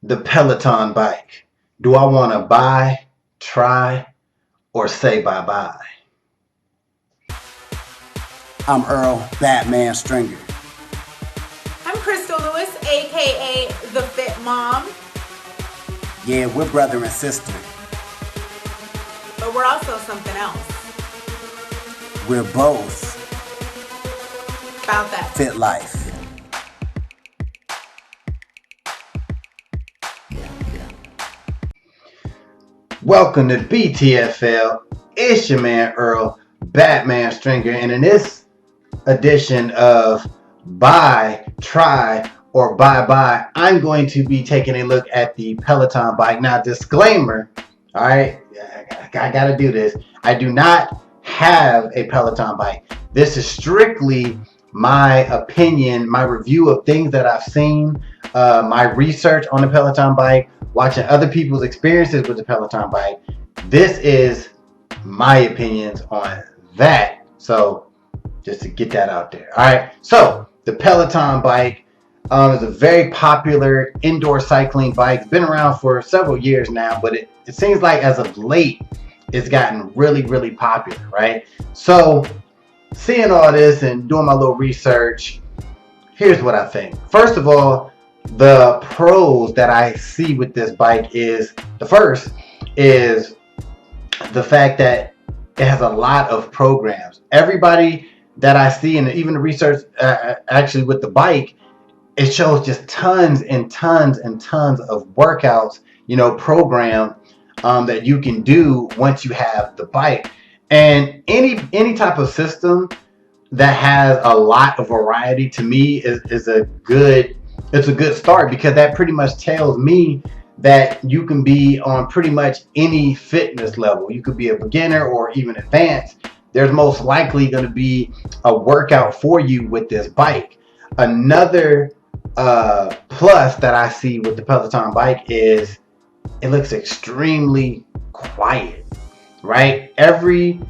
The Peloton bike. Do I want to buy, try, or say bye-bye? I'm Earl Batman Stringer. I'm Crystal Lewis, aka The Fit Mom. Yeah, we're brother and sister. But we're also something else. We're both About that. Fit Life. Welcome to BTFL. It's your man Earl Batman Stringer, and in this edition of Buy, Try, or Bye-Bye, I'm going to be taking a look at the Peloton bike. Now, disclaimer, all right, I got to do this. I do not have a Peloton bike. This is strictly my opinion, my review of things that I've seen, my research on the Peloton bike, watching other people's experiences with the Peloton bike. This is my opinions on that. So just to get that out there. All right. So the Peloton bike is a very popular indoor cycling bike. It's been around for several years now, but it seems like as of late, it's gotten really, really popular, right? So seeing all this and doing my little research, here's what I think. First of all, the pros that I see with this bike is, the first is the fact that it has a lot of programs. Everybody that I see, and even the research actually with the bike, it shows just tons and tons and tons of workouts, program that you can do once you have the bike. And any type of system that has a lot of variety, to me, is a good start, because that pretty much tells me that you can be on pretty much any fitness level. You could be a beginner or even advanced. There's most likely going to be a workout for you with this bike. Another plus that I see with the Peloton bike is it looks extremely quiet, right? Every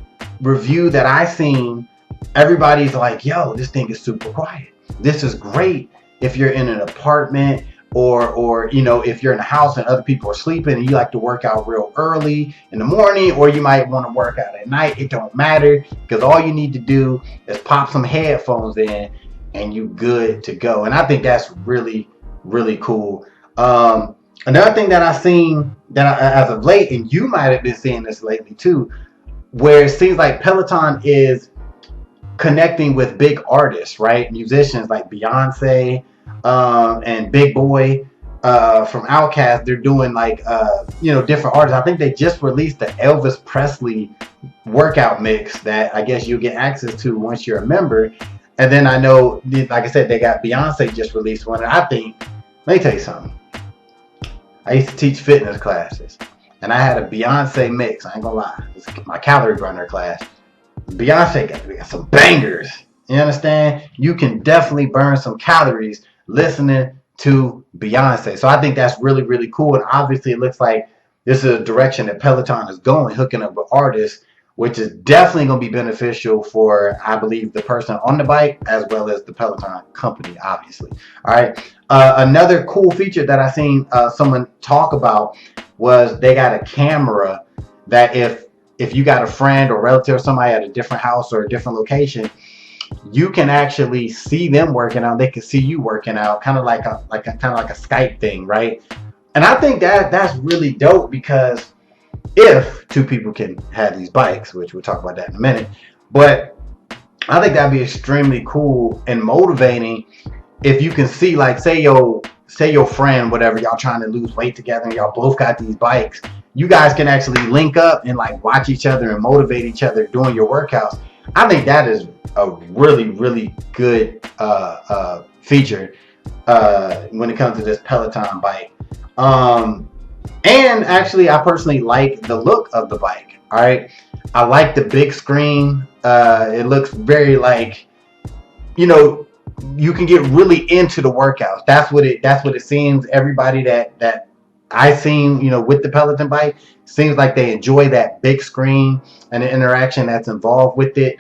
review that I've seen, everybody's like, yo, this thing is super quiet. This is great if you're in an apartment, or if you're in a house and other people are sleeping and you like to work out real early in the morning, or you might want to work out at night. It don't matter, because all you need to do is pop some headphones in and you good to go. And I think that's really, really cool. Another thing that I've seen as of late, and you might have been seeing this lately too, where it seems like Peloton is connecting with big artists, right? Musicians like Beyonce and Big Boy from Outkast. They're doing like different artists. I think they just released the Elvis Presley workout mix that I guess you'll get access to once you're a member. And then I know, like I said, they got Beyonce just released one. And I think, let me tell you something. I used to teach fitness classes, and I had a Beyonce mix. I ain't gonna lie, it's my calorie burner class. Beyonce got some bangers. You understand? You can definitely burn some calories listening to Beyonce. So I think that's really, really cool. And obviously it looks like this is a direction that Peloton is going, hooking up with artists, which is definitely going to be beneficial for, I believe, the person on the bike as well as the Peloton company, obviously. All right. Another cool feature that I seen someone talk about was they got a camera that if you got a friend or relative or somebody at a different house or a different location, you can actually see them working out. They can see you working out, kind of like a Skype thing, right? And I think that's really dope, because if two people can have these bikes, which we'll talk about that in a minute, but I think that'd be extremely cool and motivating if you can see, like, say your friend, whatever, y'all trying to lose weight together and y'all both got these bikes. You guys can actually link up and like watch each other and motivate each other doing your workouts. I think that is a really, really good feature when it comes to this Peloton bike. And actually, I personally like the look of the bike. All right, I like the big screen. It looks very like, you can get really into the workouts. That's what it seems. Everybody that I seen, with the Peloton bike, seems like they enjoy that big screen and the interaction that's involved with it.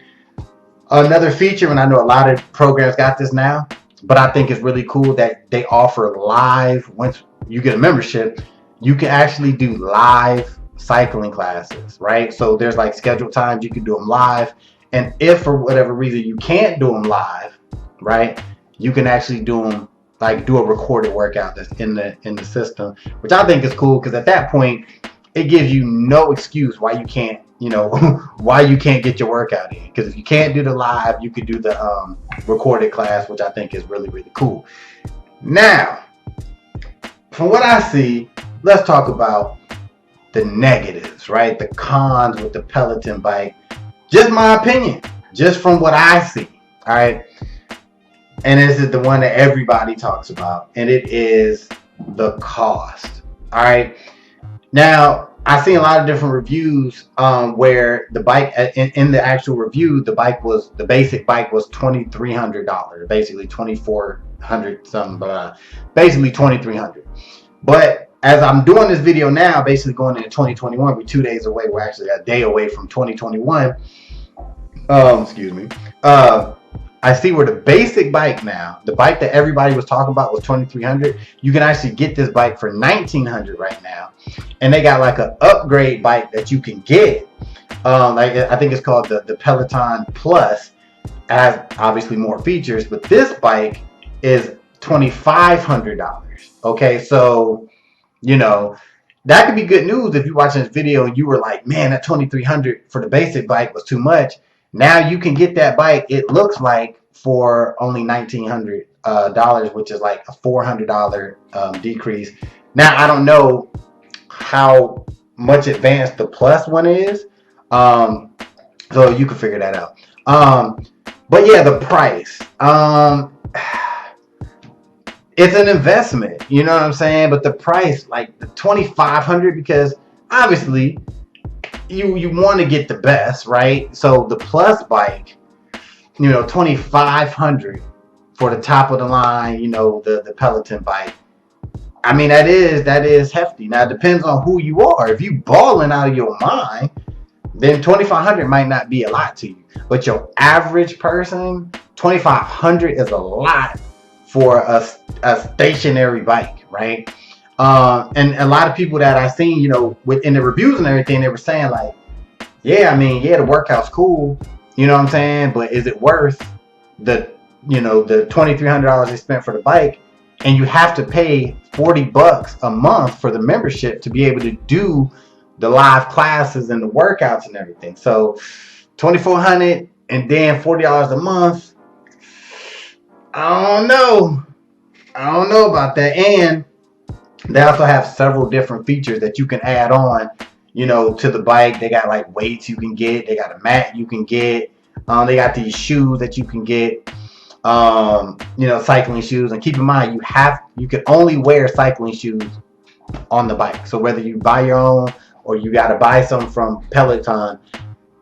Another feature, and I know a lot of programs got this now, but I think it's really cool that they offer live, you get a membership, you can actually do live cycling classes, right? So there's like scheduled times you can do them live, and if for whatever reason you can't do them live, right, you can actually do them like do a recorded workout that's in the system, which I think is cool because at that point it gives you no excuse why you can't, why you can't get your workout in. Because if you can't do the live, you could do the recorded class, which I think is really, really cool. Now, from what I see, let's talk about the negatives, right? The cons with the Peloton bike. Just my opinion, just from what I see, all right? And this is the one that everybody talks about, and it is the cost, all right? Now, I've seen a lot of different reviews where the bike, in the actual review, the basic bike was $2,300, basically $2,400 something, basically $2,300. But as I'm doing this video now, basically going into 2021, we're 2 days away. We're actually a day away from 2021. Excuse me. I see where the basic bike now, the bike that everybody was talking about was $2,300. You can actually get this bike for $1,900 right now, and they got like an upgrade bike that you can get. Like I think it's called the Peloton Plus. It has obviously more features, but this bike is $2,500. Okay, so that could be good news if you're watching this video and you were like, man, that $2,300 for the basic bike was too much. Now you can get that bike, it looks like, for only $1,900, which is like a $400 decrease. Now, I don't know how much advanced the Plus one is, so you can figure that out. But yeah, the price. It's an investment, you know what I'm saying? But the price, like the $2,500, because obviously you want to get the best, right? So the Plus bike, $2,500 for the top of the line, the Peloton bike. I mean, that is hefty. Now it depends on who you are. If you balling out of your mind, then $2,500 might not be a lot to you. But your average person, $2,500 is a lot for a stationary bike, right? And a lot of people that I seen, within the reviews and everything, they were saying like, yeah, I mean, yeah, the workout's cool, you know what I'm saying? But is it worth the $2,300 they spent for the bike? And you have to pay $40 a month for the membership to be able to do the live classes and the workouts and everything. So $2,400 and then $40 a month. I don't know about that. And they also have several different features that you can add on, to the bike. They got like weights you can get. They got a mat you can get. They got these shoes that you can get, cycling shoes. And keep in mind, you can only wear cycling shoes on the bike. So whether you buy your own or you got to buy some from Peloton,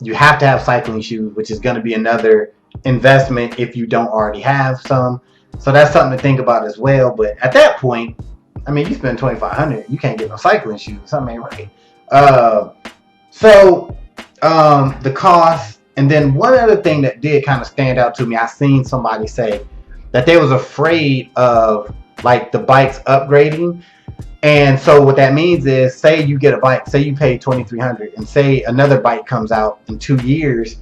you have to have cycling shoes, which is going to be another investment if you don't already have some. So that's something to think about as well. But at that point, I mean, you spend $2,500, you can't get no cycling shoes. Something ain't right. So the cost, and then one other thing that did kind of stand out to me, I seen somebody say that they was afraid of like the bikes upgrading. And so what that means is, say you get a bike, say you pay $2,300, and say another bike comes out in 2 years,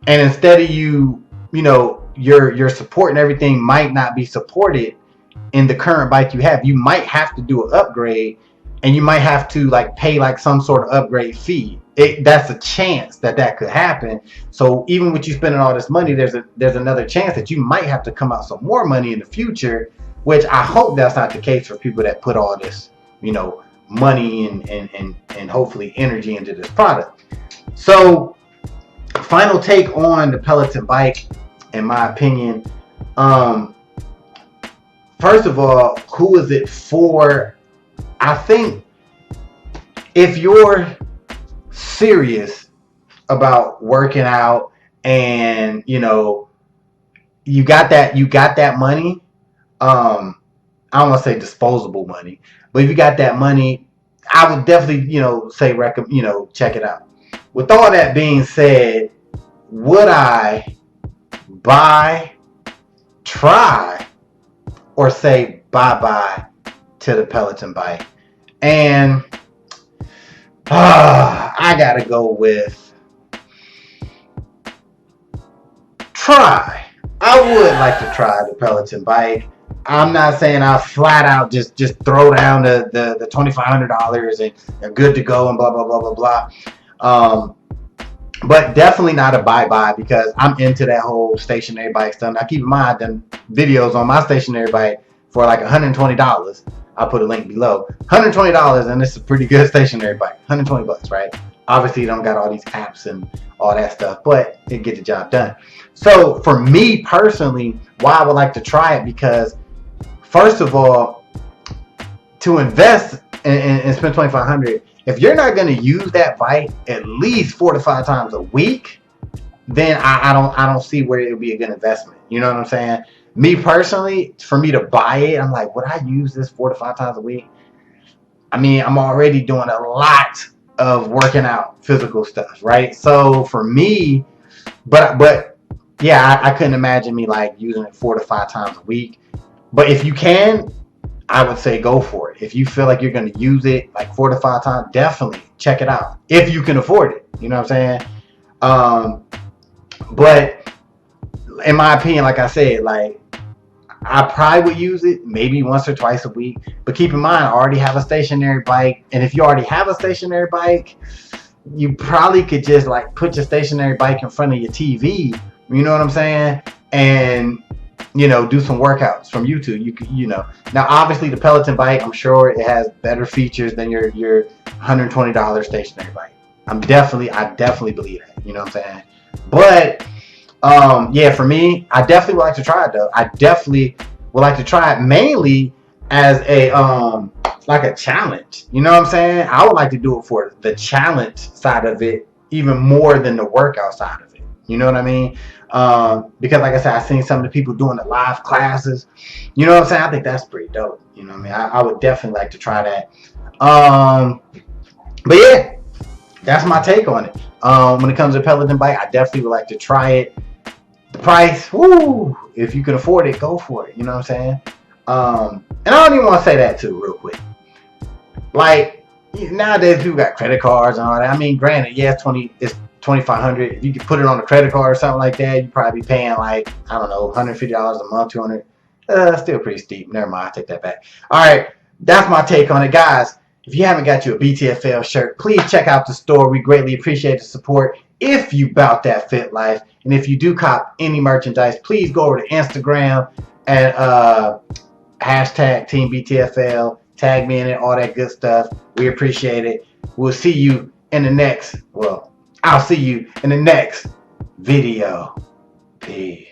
and instead of your support and everything might not be supported in the current bike you have, you might have to do an upgrade, and you might have to like pay like some sort of upgrade fee. That's a chance that could happen. So even with you spending all this money, there's another chance that you might have to come out some more money in the future, which I hope that's not the case for people that put all this, money and hopefully energy into this product. So final take on the Peloton bike, in my opinion, first of all, who is it for? I think if you're serious about working out and you got that money, I don't want to say disposable money, but if you got that money, I would definitely say check it out. With all that being said, would I buy, try, or say bye-bye to the Peloton bike. And I gotta go with try. I would like to try the Peloton bike. I'm not saying I'll flat out just throw down the $2,500 and they're good to go and blah blah blah blah blah. But definitely not a bye because I'm into that whole stationary bike stuff. Now keep in mind, I've done videos on my stationary bike for like $120. I'll put a link below. $120, and it's a pretty good stationary bike. $120, right? Obviously, you don't got all these apps and all that stuff, but it get the job done. So for me personally, why I would like to try it, because first of all, to invest and spend $2,500, if you're not going to use that bike at least 4 to 5 times a week, then I don't see where it would be a good investment. You know what I'm saying? Me personally, for me to buy it, I'm like, would I use this 4 to 5 times a week? I mean, I'm already doing a lot of working out physical stuff, right? So for me, but yeah, I couldn't imagine me like using it 4 to 5 times a week. But if you can, I would say go for it. If you feel like you're going to use it like 4 to 5 times, definitely check it out if you can afford it. You know what I'm saying? But in my opinion, like I said, like I probably would use it maybe once or twice a week. But keep in mind, I already have a stationary bike. And if you already have a stationary bike, you probably could just like put your stationary bike in front of your TV. You know what I'm saying? And do some workouts from YouTube. Now obviously the Peloton bike, I'm sure it has better features than your $120 stationary bike. I definitely believe that. You know what I'm saying? But yeah, for me, I definitely would like to try it though. I definitely would like to try it mainly as a like a challenge. You know what I'm saying? I would like to do it for the challenge side of it even more than the workout side of it. You know what I mean? Because like I said, I've seen some of the people doing the live classes. You know what I'm saying? I think that's pretty dope. You know what I mean? I would definitely like to try that. But yeah, that's my take on it. When it comes to Peloton bike, I definitely would like to try it. The price, woo! If you can afford it, go for it. You know what I'm saying? And I don't even want to say that too, real quick. Like nowadays, people got credit cards and all that. I mean, granted, yeah, it's $2,500. If you could put it on a credit card or something like that, you'd probably be paying like, I don't know, $150 a month, $200. Still pretty steep. Never mind, I take that back. All right, that's my take on it, guys. If you haven't got you a BTFL shirt, please check out the store. We greatly appreciate the support. If you bout that fit life, and if you do cop any merchandise, please go over to Instagram and hashtag Team BTFL. Tag me in it, all that good stuff. We appreciate it. We'll see you in the next, I'll see you in the next video. Peace.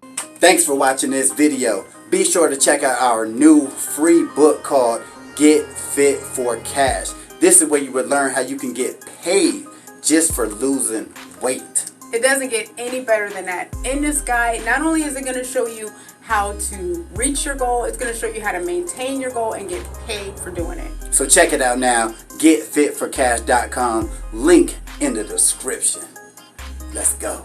Thanks for watching this video. Be sure to check out our new free book called Get Fit for Cash. This is where you will learn how you can get paid just for losing weight. It doesn't get any better than that. In this guide, not only is it going to show you how to reach your goal, it's going to show you how to maintain your goal and get paid for doing it. So check it out now. GetFitForCash.com. Link in the description. Let's go.